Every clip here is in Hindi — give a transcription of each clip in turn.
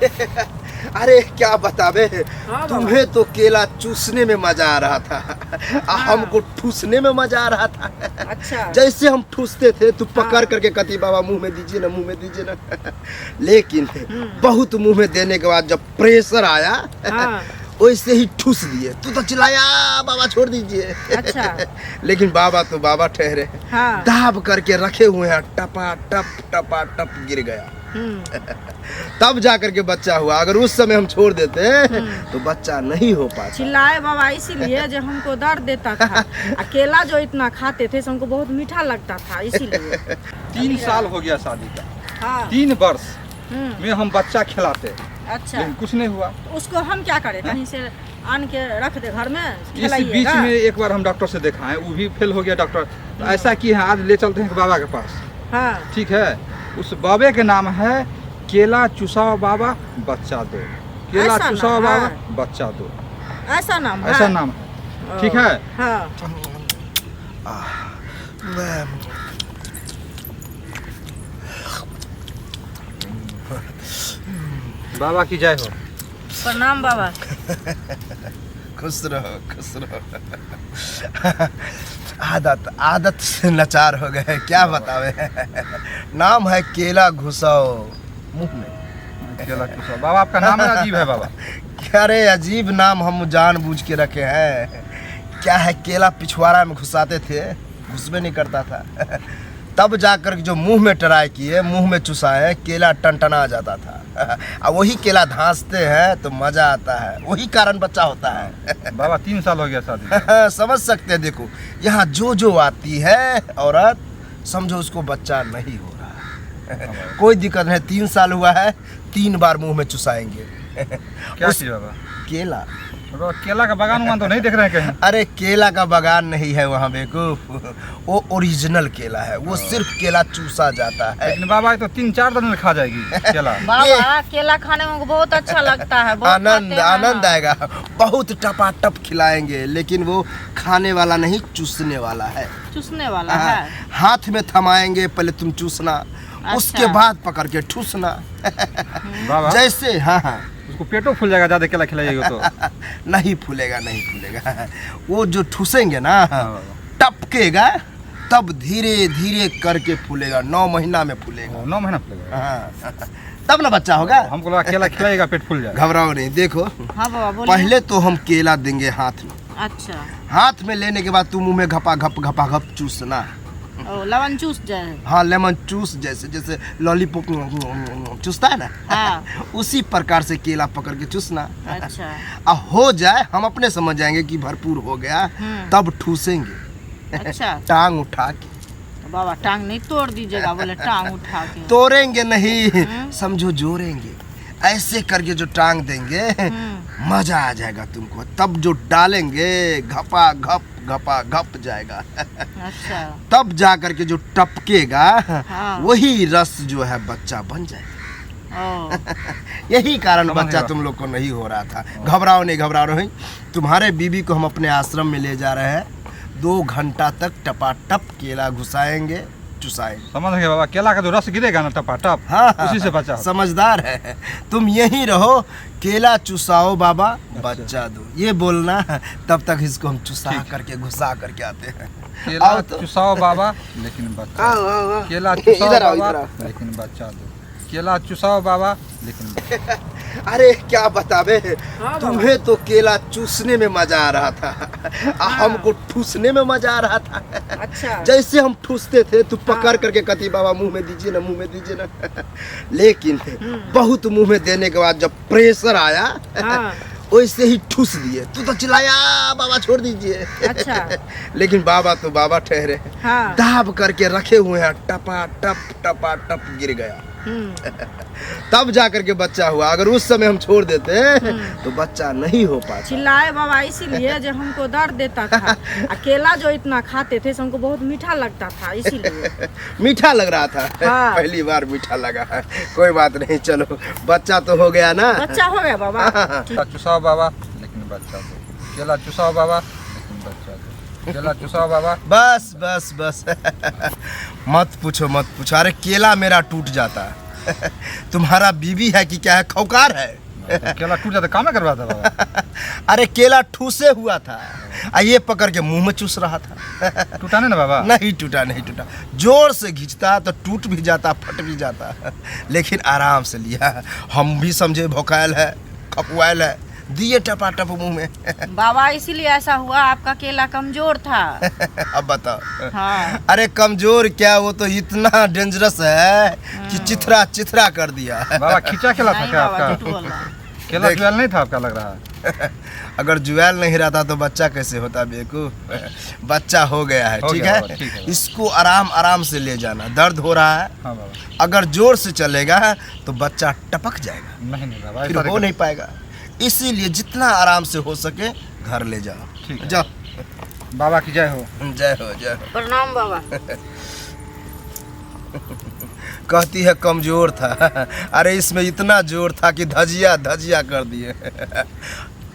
अरे क्या बतावे, हाँ तुम्हें तो केला चूसने में मजा आ रहा था, हमको ठूसने में मजा आ रहा था। अच्छा। जैसे हम ठूसते थे तो पकड़ करके कहती बाबा मुंह में दीजिए ना, मुंह में दीजिए ना। लेकिन बहुत मुंह में देने के बाद जब प्रेशर आया हाँ। वैसे ही ठूस दिए। तू तो चिल्लाया बाबा छोड़ दीजिए। अच्छा। लेकिन बाबा तो बाबा ठहरे, हाँ। दाब करके रखे हुए हैं, टपा टप गिर गया। तब जाकर के बच्चा हुआ। अगर उस समय हम छोड़ देते तो बच्चा नहीं हो पाता। चिल्लाए बाबा इसीलिए जो हमको दर्द देता था। अकेला जो इतना खाते थे हमको बहुत मीठा लगता था इसीलिए। 3 साल हो गया शादी का। हाँ। 3 वर्ष में हम बच्चा खिलाते, अच्छा। लेकिन कुछ नहीं हुआ। तो उसको हम क्या करें, कहीं से आन के रख दे घर में इस बीच खिलाइएगा? में एक बार हम डॉक्टर से दिखाएं, वो भी फेल हो गया डॉक्टर। तो ऐसा की है, आज ले चलते हैं बाबा के पास। हाँ। ठीक है, उस बाबे के नाम है केला चुसाओ बाबा बच्चा दो। केला ऐसा चुसाओ नाम बाबा है? बच्चा दो, ऐसा नाम है? ऐसा नाम है। ठीक है। हाँ। बाबा की जय हो। प्रणाम बाबा। खुश रहो खुश रहो। आदत से लाचार हो गए, क्या बतावे। नाम है केला घुसाओ मुंह में। केला चुसाओ बाबा, आपका नाम अजीब है बाबा। अरे अजीब नाम हम जानबूझ के रखे हैं। क्या है, केला पिछवाड़ा में घुसाते थे, घुसबे नहीं करता था। तब जाकर जो मुंह में ट्राई किए, मुंह में चुसाए, केला टनटना जाता था। अब वही केला धांसते हैं तो मजा आता है, वही कारण बच्चा होता है। बाबा 3 साल हो गया शादी। समझ सकते हैं। देखो यहाँ जो आती है औरत, समझो उसको बच्चा नहीं हो रहा है। कोई दिक्कत नहीं, 3 साल हुआ है, 3 बार मुंह में चुसाएंगे। क्या चीज बाबा? केला। बाबा केला का बागान उगान तो नहीं देख रहे हैं कहीं? अरे केला का बागान नहीं है वहाँ बेवकूफ, वो ओरिजिनल केला है, वो सिर्फ केला चूसा जाता है। लेकिन बाबा ये तो 3-4 दिन में खा जाएगी केला। बाबा केला खाने में बहुत अच्छा लगता है, बहुत आनंद खाते हैं। आनंद आएगा, बहुत टपाटप खिलाएंगे, लेकिन वो खाने वाला नहीं, चूसने वाला है। चूसने वाला हाँ, है। हाथ में थमाएंगे, पहले तुम चूसना, उसके बाद पकड़ के ठूसना। बाबा जैसे हाँ उसको पेटो फूल जाएगा ज्यादा केला खिलाइएगा तो। नहीं फूलेगा नहीं फूलेगा। वो जो ठूसेंगे ना, हाँ। टपकेगा, तब धीरे धीरे करके फूलेगा। 9 महीना में फूलेगा। 9 महीना फूलेगा। हाँ, तब ना बच्चा होगा। हमको लगा केला खिलाइएगा पेट फूल जाएगा। घबराओ नहीं। देखो हाँ बाबा बोलिए। पहले तो हम केला देंगे हाथ में। अच्छा। हाथ में लेने के बाद तुम मुंह में घपा घप चूसना। ओ, लवन चूस जाए। हाँ, लेमन चूस जैसे लॉलीपॉप चूसता है ना, हाँ। उसी प्रकार से केला पकड़ के चूसना। अच्छा। अब हो जाए, हम अपने समझ जाएंगे कि भरपूर हो गया, तब ठूसेंगे। अच्छा। टांग उठा के। तो बाबा टांग नहीं तोड़ दीजिएगा, बोले टांग उठा के। तोड़ेंगे नहीं, समझो जोड़ेंगे। ऐसे करके जो टांग देंगे, मजा आ जाएगा तुमको। तब जो डालेंगे, घपा घप जाएगा। अच्छा। तब जा करके जो टपकेगा, हाँ। वही रस जो है बच्चा बन जाएगा। ओ। यही कारण समझ बच्चा गया। तुम लोग को नहीं हो रहा था। घबराओ नहीं। तुम्हारे बीबी को हम अपने आश्रम में ले जा रहे हैं। 2 घंटा तक टपाटप केला घुसाएंगे, चुसाएंगे। समझ गए बाबा, केला का जो रस गिरेगा ना टपाटप, हाँ, उसी से बचा। समझदार है। तुम यही रहो, केला चुसाओ बाबा बच्चा दो, ये बोलना। तब तक इसको हम चुसा करके घुसा करके आते हैं। केला चुसाओ बाबा लेकिन बच्चा आओ, दो। आओ, आओ। केला चुसाओ इधर आओ, बाबा इधर आओ। लेकिन बच्चा दो। केला चुसाओ बाबा लेकिन अरे क्या बतावे, हाँ तुम्हें तो केला चूसने में मजा आ रहा था, हमको ठूसने में मजा आ रहा था। अच्छा। जैसे हम ठूसते थे तो पकड़ करके कहती बाबा मुंह में दीजिए ना, मुंह में दीजिए ना। लेकिन बहुत मुंह में देने के बाद जब प्रेशर आया, हाँ। वैसे ही ठूस दिए। तू तो चिल्लाया बाबा छोड़ दीजिए। अच्छा। लेकिन बाबा तो बाबा ठहरे, हाँ। दाब करके रखे हुए हैं, टपा टप गिर गया। तब जाकर के बच्चा हुआ। अगर उस समय हम छोड़ देते तो बच्चा नहीं हो पाता। चिल्लाए बाबा इसीलिए जो हमको दर्द देता था। अकेला जो इतना खाते थे हमको बहुत मीठा लगता था इसीलिए। मीठा लग रहा था। हाँ। पहली बार मीठा लगा है। कोई बात नहीं, चलो बच्चा तो हो गया ना। बच्चा हो गया बाबा। केला चुसाओ बाबा लेकिन बच्चा दो। केला चुसाओ बाबा लेकिन बच्चा दो। केला चुसाओ बाबा। बस मत पूछो। अरे केला मेरा टूट जाता है, तुम्हारा बीवी है कि क्या है, खौकार है? तो केला टूट जाता काम करवाता बाबा। अरे केला ठूसे हुआ था, ये पकड़ के मुंह में चूस रहा था। टूटा नहीं ना बाबा? नहीं टूटा, नहीं टूटा। जोर से खींचता तो टूट भी जाता, फट भी जाता, लेकिन आराम से लिया। हम भी समझे भौकायल है, खपुआल है, दिए टपाटप मुंह में। बाबा इसीलिए ऐसा हुआ, आपका केला कमजोर था। अब बताओ। हाँ। अरे कमजोर क्या, वो तो इतना डेंजरस है कि चिथरा चिथरा कर दिया। बाबा खींचा केला था नहीं क्या बाबा, आपका? झूठ बोल रहा है। केला देख- जुआल नहीं था आपका लग रहा है। अगर जुएल नहीं रहता तो बच्चा कैसे होता बेवकूफ? बच्चा हो गया है, हो ठीक गया है? बाबा, ठीक है। इसको आराम आराम से ले जाना। दर्द हो रहा है, हाँ बाबा। अगर जोर से चलेगा तो बच्चा टपक जाएगा, नहीं बाबा, फिर ऐसा हो नहीं पाएगा। इसीलिए जितना आराम से हो सके घर ले जाओ। ठीक है। जाओ। बाबा की जय हो। जय हो, जय हो। प्रणाम बाबा। कहती है कमजोर था, अरे इसमें इतना जोर था कि धजिया धजिया कर दिए।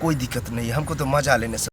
कोई दिक्कत नहीं, हमको तो मजा लेने से